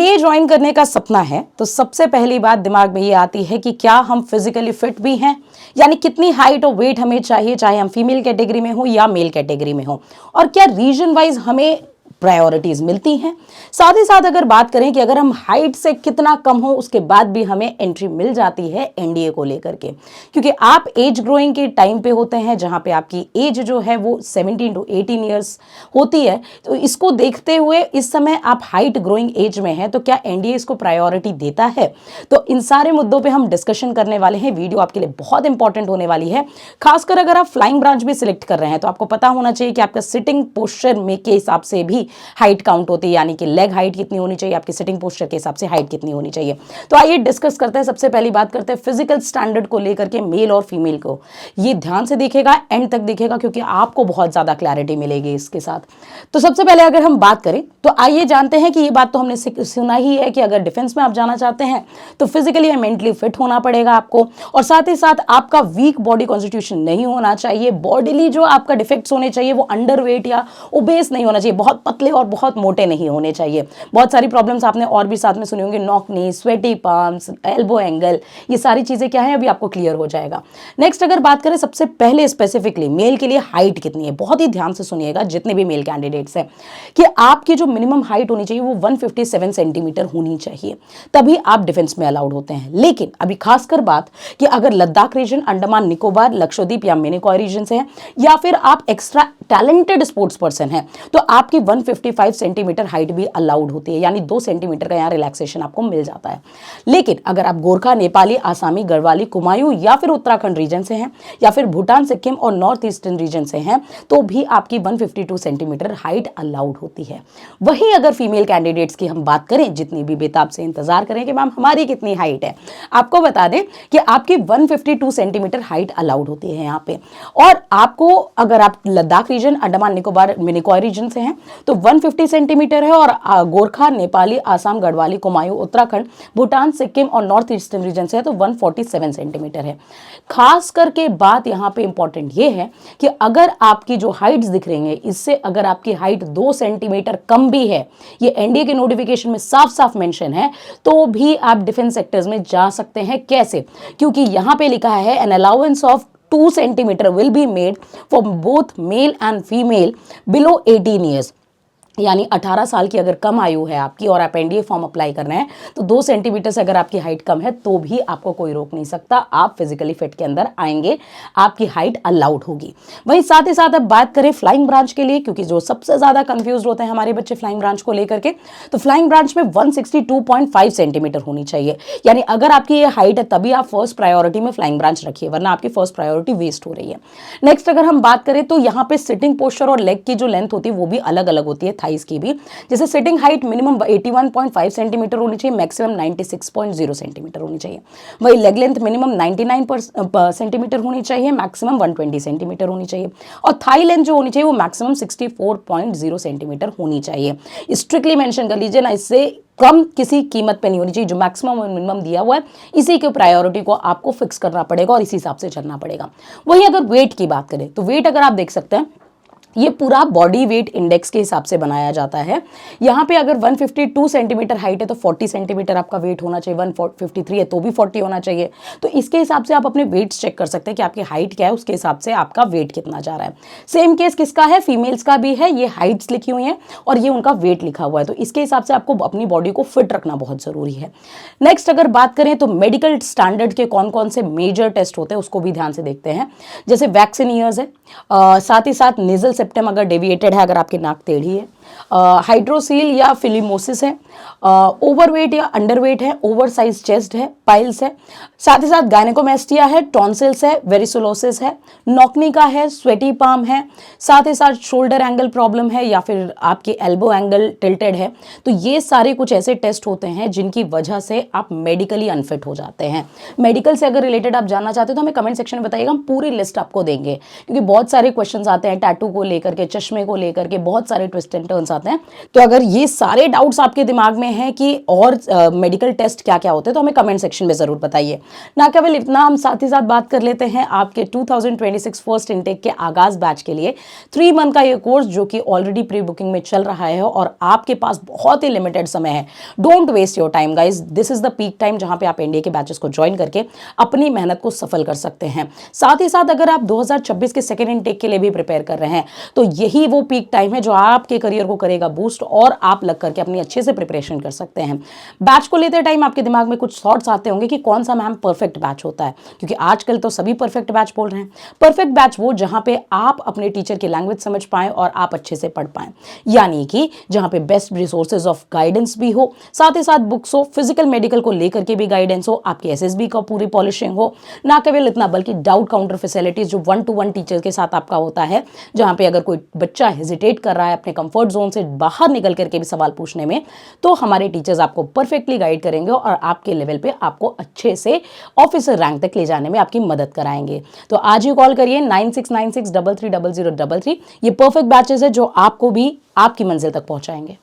NDA join करने का सपना है तो सबसे पहली बात दिमाग में ये आती है कि क्या हम फिजिकली फिट भी हैं, यानी कितनी हाइट और वेट हमें चाहिए, चाहे हम फीमेल कैटेगरी में हो या मेल कैटेगरी में हो, और क्या रीजन वाइज हमें प्रायोरिटीज मिलती हैं। साथ ही साथ अगर बात करें कि अगर हम हाइट से कितना कम हो उसके बाद भी हमें एंट्री मिल जाती है एनडीए को लेकर के, क्योंकि आप एज ग्रोइंग के टाइम पे होते हैं जहां पे आपकी एज जो है वो 17 to 18 ईयर्स होती है। तो इसको देखते हुए इस समय आप हाइट ग्रोइंग एज में हैं, तो क्या एनडीए इसको प्रायोरिटी देता है? तो इन सारे मुद्दों पे हम डिस्कशन करने वाले हैं। वीडियो आपके लिए बहुत इंपॉर्टेंट होने वाली है, खासकर अगर आप फ्लाइंग ब्रांच भी सिलेक्ट कर रहे हैं तो आपको पता होना चाहिए कि आपका सिटिंग पोस्चर में के हिसाब से भी हाइट काउंट होती है, यानी कि लेग हाइट कितनी होनी चाहिए, आपकी सिटिंग पोस्चर के हिसाब से हाइट कितनी होनी चाहिए। तो आइए डिस्कस करते हैं। सबसे पहली बात करते हैं फिजिकल स्टैंडर्ड को लेकर के मेल और फीमेल को। ये ध्यान से देखिएगा, एंड तक देखिएगा, क्योंकि आपको बहुत ज्यादा क्लैरिटी मिलेगी इसके साथ। तो सबसे पहले अगर हम बात करें तो आइए जानते हैं कि ये बात तो हमने सुना ही है कि अगर डिफेंस में आप जाना चाहते हैं तो फिजिकली या मेंटली फिट होना पड़ेगा आपको, और साथ ही साथ आपका वीक बॉडी कॉन्स्टिट्यूशन नहीं होना चाहिए। बॉडीली जो आपका डिफेक्ट्स होने चाहिए वो अंडरवेट या ओबेस नहीं होना चाहिए, बहुत पतले और बहुत मोटे नहीं होने चाहिए। बहुत सारी प्रॉब्लम्स आपने और भी साथ में सुनी होंगी, knock knee, sweaty palms, elbow angle, ये सारी चीजें क्या है अभी आपको क्लियर हो जाएगा। नेक्स्ट अगर बात करें सबसे पहले स्पेसिफिकली मेल के लिए हाइट कितनी है, बहुत ही ध्यान से सुनिएगा जितने भी मेल कैंडिडेट्स हैं, कि आपकी जो मिनिमम हाइट होनी चाहिए वो 157 सेंटीमीटर होनी चाहिए, तभी आप डिफेंस में अलाउड होते हैं। लेकिन अभी खासकर बात कि अगर लद्दाख रीजन, अंडमान निकोबार, लक्षद्वीप या मिनिकॉय रीजन से है, या फिर आप एक्स्ट्रा टैलेंटेड स्पोर्ट्स पर्सन हैं, तो आपकी 155 सेंटीमीटर हाइट भी अलाउड होती है, यानी 2 सेंटीमीटर का यहाँ रिलैक्सेशन आपको मिल जाता है। लेकिन अगर आप गोरखा, नेपाली, आसामी, गढ़वाली, कुमायूं या फिर उत्तराखंड रीजन से हैं, या फिर भूटान, सिक्किम और नॉर्थ ईस्टर्न रीजन से हैं, तो भी आपकी 152 सेंटीमीटर हाइट अलाउड होती है। वहीं अगर फीमेल कैंडिडेट्स की हम बात करें, जितनी भी बेताब से इंतजार करें कि मैम हमारी कितनी हाइट है, आपको बता दें कि आपकी 152 सेंटीमीटर हाइट अलाउड होती है यहाँ पे। और आपको अगर आप लद्दाख रीजन, अंडमान निकोबार, मिनिकॉय रीजन से हैं तो 150 सेंटीमीटर है, और गोरखा, नेपाली, आसाम, गढ़वाली, कुमायूं, उत्तराखंड, भूटान, सिक्किम और नॉर्थ ईस्टर्न रीजन से है तो 147 सेंटीमीटर है। खास करके बात यहाँ पे इंपॉर्टेंट ये है कि अगर आपकी जो हाइट्स दिख रही हैं, इससे अगर आपकी हाइट 2 सेंटीमीटर कम भी है, ये एनडीए के नोटिफिकेशन में साफ साफ मेंशन है, तो भी आप डिफेंस सेक्टर्स में जा सकते हैं। कैसे? क्योंकि यहाँ पे लिखा है an allowance of 2 centimetre will be made for both male and female below 18 years, यानी 18 साल की अगर कम आयु है आपकी और आप एनडीए फॉर्म अप्लाई कर रहे हैं तो 2 सेंटीमीटर से अगर आपकी हाइट कम है तो भी आपको कोई रोक नहीं सकता, आप फिजिकली फिट के अंदर आएंगे, आपकी हाइट अलाउड होगी। वहीं साथ ही साथ अब बात करें फ्लाइंग ब्रांच के लिए, क्योंकि जो सबसे ज्यादा कंफ्यूज होते हैं हमारे बच्चे फ्लाइंग ब्रांच को लेकर के, तो फ्लाइंग ब्रांच में 162.5 सेंटीमीटर होनी चाहिए, यानी अगर आपकी ये हाइट है तभी आप फर्स्ट प्रायोरिटी में फ्लाइंग ब्रांच रखिए, वरना आपकी फर्स्ट प्रायोरिटी वेस्ट हो रही है। नेक्स्ट अगर हम बात करें तो यहाँ पे सिटिंग पोस्चर और लेग की जो लेंथ होती है वो भी अलग अलग होती है, थाइस की भी। जैसे सिटिंग हाइट मिनिमम 81.5 सेंटीमीटर होनी चाहिए, मैक्सिमम 96.0 सेंटीमीटर होनी चाहिए। वही लेग लेंथ मिनिमम 99 सेंटीमीटर होनी चाहिए, मैक्सिमम 120 सेंटीमीटर होनी चाहिए, और थाई लेंथ जो होनी चाहिए वो मैक्सिमम 64.0 सेंटीमीटर होनी चाहिए। स्ट्रिक्टली मेंशन कर लीजिए ना, इससे कम किसी कीमत पे नहीं होनी चाहिए। जो मैक्सिमम और मिनिमम दिया हुआ है इसी के प्रायोरिटी को आपको फिक्स करना पड़ेगा और इसी हिसाब से चलना पड़ेगा। वहीं अगर वेट की बात करें तो वेट अगर आप देख सकते हैं, ये पूरा बॉडी वेट इंडेक्स के हिसाब से बनाया जाता है। यहाँ पे अगर 152 सेंटीमीटर हाइट है तो 40 सेंटीमीटर आपका वेट होना चाहिए, 153 है तो भी 40 होना चाहिए। तो इसके हिसाब से आप अपने वेट्स चेक कर सकते हैं कि आपकी हाइट क्या है, उसके हिसाब से आपका वेट कितना जा रहा है। सेम केस किसका है, फीमेल्स का भी है। ये हाइट्स लिखी हुई हैं और ये उनका वेट लिखा हुआ है, तो इसके हिसाब से आपको अपनी बॉडी को फिट रखना बहुत जरूरी है। नेक्स्ट अगर बात करें तो मेडिकल स्टैंडर्ड के कौन कौन से मेजर टेस्ट होते हैं उसको भी ध्यान से देखते हैं। जैसे वैक्सीन ईयर्स है, साथ ही साथ नेजल सेप्टम अगर डेविएटेड है, अगर आपकी नाक टेढ़ी है, हाइड्रोसील या फिलिमोसिस है, ओवरवेट या अंडरवेट है, ओवरसाइज चेस्ट है, पाइल्स है, साथ ही साथ गायनेकोमेस्टिया है, टॉन्सिल्स है, वेरिसोलोसिस है, नॉकनिका है, स्वेटी पाम है, साथ ही साथ शोल्डर एंगल प्रॉब्लम है या फिर आपकी एल्बो एंगल टिल्टेड है। तो ये सारे कुछ ऐसे टेस्ट होते हैं जिनकी वजह से आप मेडिकली अनफिट हो जाते हैं। मेडिकल से अगर रिलेटेड आप जानना चाहते हो तो हमें कमेंट सेक्शन में बताइएगा, हम पूरी लिस्ट आपको देंगे, क्योंकि बहुत सारे क्वेश्चंस आते हैं टैटू को लेकर के, चश्मे को लेकर के, बहुत सारे ट्विस्ट एंड टर्न्स बन जाते हैं। तो अगर ये सारे डाउट्स आपके दिमाग में हैं कि और मेडिकल टेस्ट क्या क्या होते हैं तो हमें कमेंट सेक्शन में ज़रूर बताइए। ना केवल इतना, हम साथ ही साथ बात कर लेते हैं आपके 2026 फर्स्ट इनटेक के आगाज़ बैच के लिए 3 मंथ का ये कोर्स जो कि ऑलरेडी प्री बुकिंग में चल रहा है और आपके पास बहुत ही लिमिटेड समय है। Don't waste your time guys, this is the peak time जहां पे आप एनडीए के बैचेस को ज्वाइन करके अपनी मेहनत को सफल कर सकते हैं। साथ ही साथ अगर आप 2026 के सेकेंड इनटेक के लिए भी प्रिपेयर कर रहे हैं तो यही वो पीक टाइम है जो आपके करियर को करेगा बूस्ट और आप लग करके अपनी अच्छे से प्रिपरेशन कर सकते हैं। बैच को लेते टाइम आपके दिमाग में कुछ थॉट्स आते होंगे कि कौन सा मैम परफेक्ट बैच होता है, क्योंकि आजकल तो सभी परफेक्ट बैच बोल रहे हैं। परफेक्ट बैच वो जहां पे आप अपने टीचर की लैंग्वेज समझ पाएं और आप अच्छे से पढ़ पाएं, यानी कि जहां पे बेस्ट रिसोर्सेज ऑफ गाइडेंस भी हो, साथ ही साथ बुक्स हो, फिजिकल मेडिकल को लेकर के भी गाइडेंस हो, आपकी एसएसबी का पूरी पॉलिशिंग हो। ना केवल इतना बल्कि डाउट काउंटर फैसिलिटीज जो 1-to-1 टीचर के साथ आपका होता है, जहां पे अगर कोई बच्चा हेजिटेट कर रहा है अपने कंफर्ट जोन से बाहर निकल करके भी सवाल पूछने में, तो हमारे टीचर्स आपको परफेक्टली गाइड करेंगे और आपके लेवल पे आपको अच्छे से ऑफिसर रैंक तक ले जाने में आपकी मदद कराएंगे। तो आज ही कॉल करिए 9696330033। ये परफेक्ट बैचेस है जो आपको भी आपकी मंजिल तक पहुंचाएंगे।